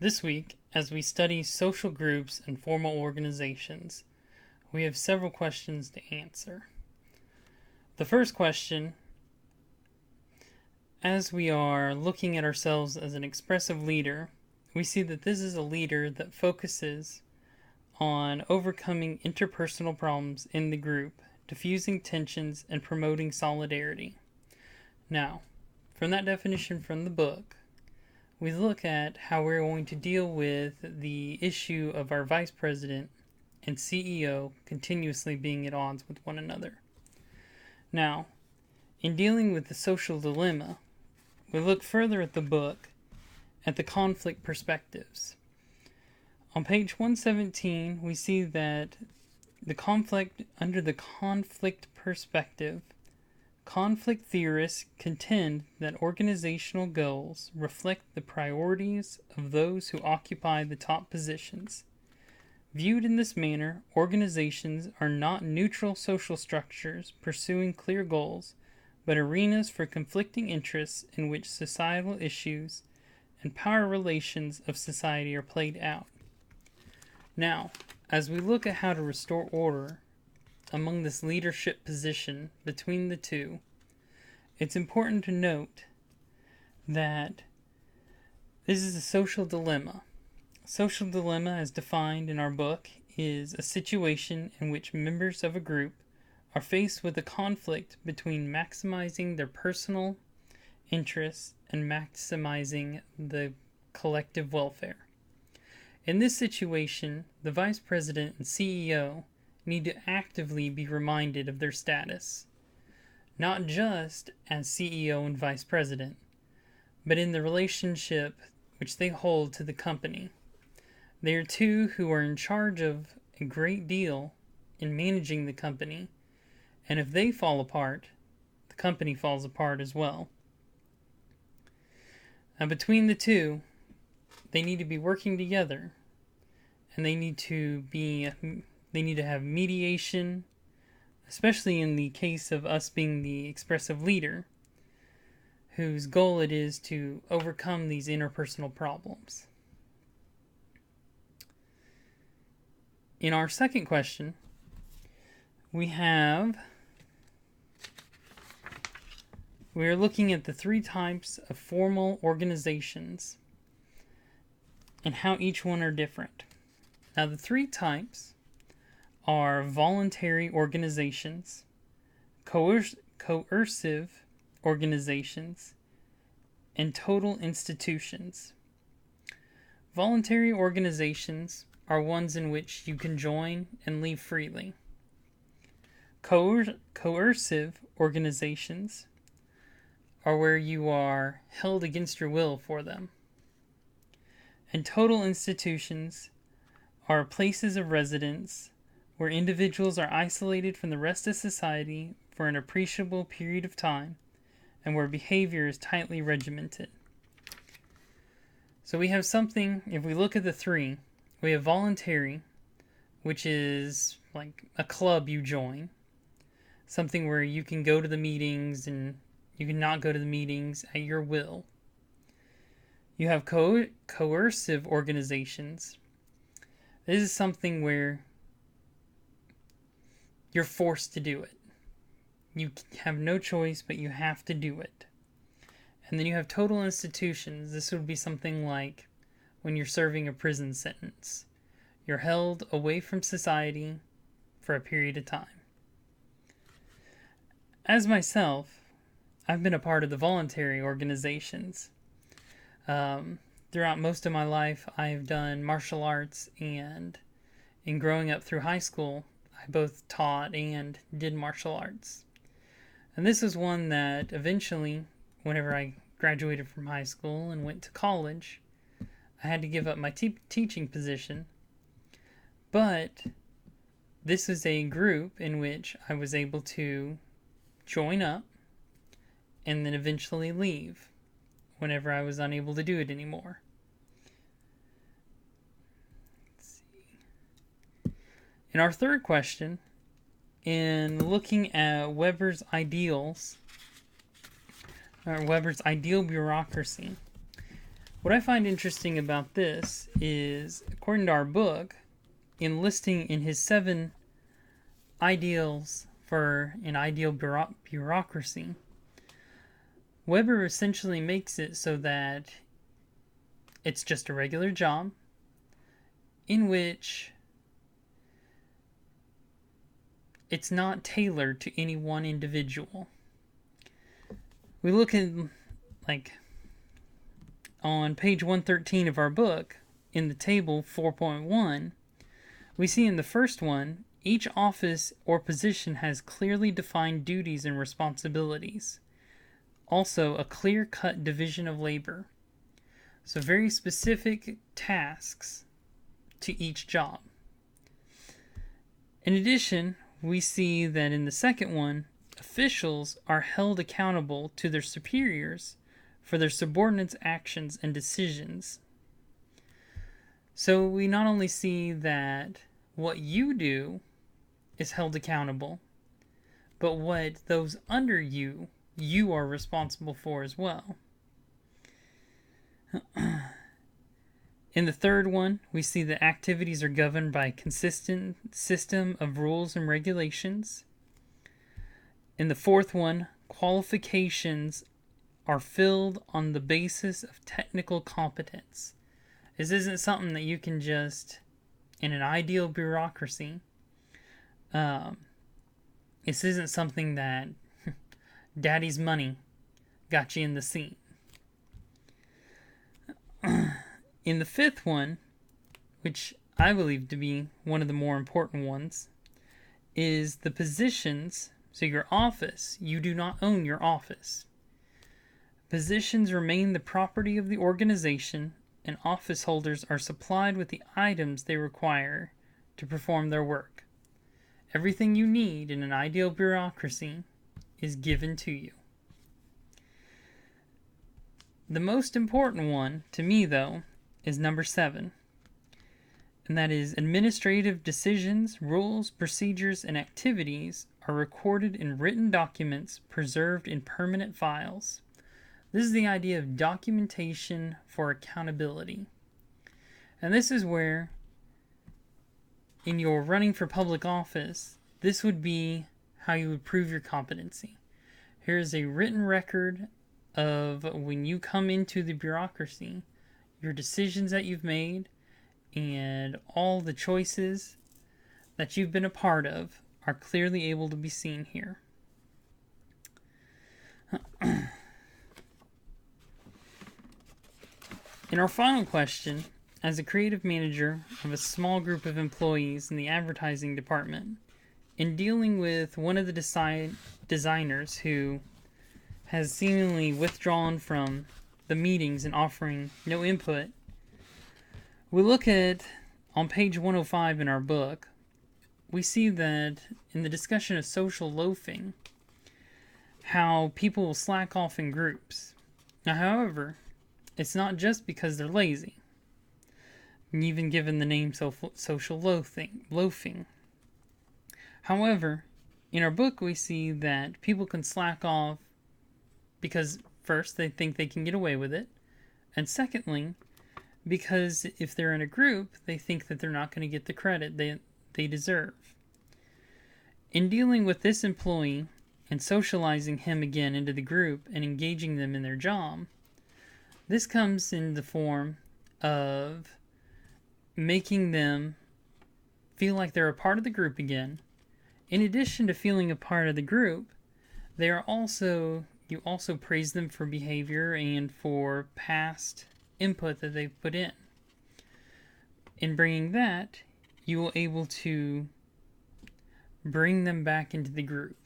This week, as we study social groups and formal organizations, we have several questions to answer. The first question, as we are looking at ourselves as an expressive leader, we see that this is a leader that focuses on overcoming interpersonal problems in the group, diffusing tensions, and promoting solidarity. Now, from that definition from the book, we look at how we're going to deal with the issue of our vice president and CEO continuously being at odds with one another. Now, in dealing with the social dilemma, we look further at the book at the conflict perspectives. On page 117, we see that under the conflict perspective, conflict theorists contend that organizational goals reflect the priorities of those who occupy the top positions. Viewed in this manner, organizations are not neutral social structures pursuing clear goals, but arenas for conflicting interests in which societal issues and power relations of society are played out. Now, as we look at how to restore order among this leadership position between the two, it's important to note that this is a social dilemma. Social dilemma, as defined in our book, is a situation in which members of a group are faced with a conflict between maximizing their personal interests and maximizing the collective welfare. In this situation, the vice president and CEO need to actively be reminded of their status, not just as CEO and vice president, but in the relationship which they hold to the company. They are two who are in charge of a great deal in managing the company, and if they fall apart, the company falls apart as well. Now, between the two, they need to be working together, and they need to have mediation, especially in the case of us being the expressive leader, whose goal it is to overcome these interpersonal problems. In our second question, we are looking at the three types of formal organizations and how each one are different. Now, the three types are voluntary organizations, coercive organizations, and total institutions. Voluntary organizations are ones in which you can join and leave freely. Coercive organizations are where you are held against your will for them. And total institutions are places of residence where individuals are isolated from the rest of society for an appreciable period of time and where behavior is tightly regimented. So we have something, if we look at the three, we have voluntary, which is like a club you join, something where you can go to the meetings and you can not go to the meetings at your will. You have coercive organizations. This is something where you're forced to do it. You have no choice, but you have to do it. And then you have total institutions. This would be something like when you're serving a prison sentence. You're held away from society for a period of time. As myself, I've been a part of the voluntary organizations. Throughout most of my life, I've done martial arts, and in growing up through high school, I both taught and did martial arts. And this was one that eventually, whenever I graduated from high school and went to college, I had to give up my teaching position. But this is a group in which I was able to join up and then eventually leave whenever I was unable to do it anymore. Let's see. In our third question, in looking at Weber's ideal bureaucracy, What I find interesting about this is, according to our book, in listing in his 7 ideals for an ideal bureaucracy, Weber essentially makes it so that it's just a regular job in which it's not tailored to any one individual. We look at, on page 113 of our book, in the table 4.1, we see in the first one, each office or position has clearly defined duties and responsibilities. Also, a clear-cut division of labor. So very specific tasks to each job. In addition, we see that in the second one, officials are held accountable to their superiors for their subordinates' actions and decisions. So we not only see that what you do is held accountable, but what those under you are responsible for as well. In the third one, we see that activities are governed by a consistent system of rules and regulations. In the fourth one, qualifications are filled on the basis of technical competence. This isn't something that you can just, in an ideal bureaucracy, this isn't something that daddy's money got you in the seat. In the fifth one, which I believe to be one of the more important ones, is the positions. So your office, you do not own your office. Positions remain the property of the organization, and office holders are supplied with the items they require to perform their work. Everything you need in an ideal bureaucracy is given to you. The most important one, to me though, is number 7. And that is, administrative decisions, rules, procedures, and activities are recorded in written documents preserved in permanent files. This is the idea of documentation for accountability. And this is where, in your running for public office, this would be how you would prove your competency. Here's a written record of when you come into the bureaucracy, your decisions that you've made, and all the choices that you've been a part of are clearly able to be seen here. In our final question, as a creative manager of a small group of employees in the advertising department, in dealing with one of the designers who has seemingly withdrawn from the meetings and offering no input, we look at, on page 105 in our book, we see that in the discussion of social loafing, how people will slack off in groups. Now, however, it's not just because they're lazy, even given the name social loafing. However, in our book we see that people can slack off because first, they think they can get away with it, and secondly, because if they're in a group, they think that they're not going to get the credit they deserve. In dealing with this employee and socializing him again into the group and engaging them in their job, this comes in the form of making them feel like they're a part of the group again. In addition to feeling a part of the group, you also praise them for behavior and for past input that they've put in. In bringing that, you will able to bring them back into the group.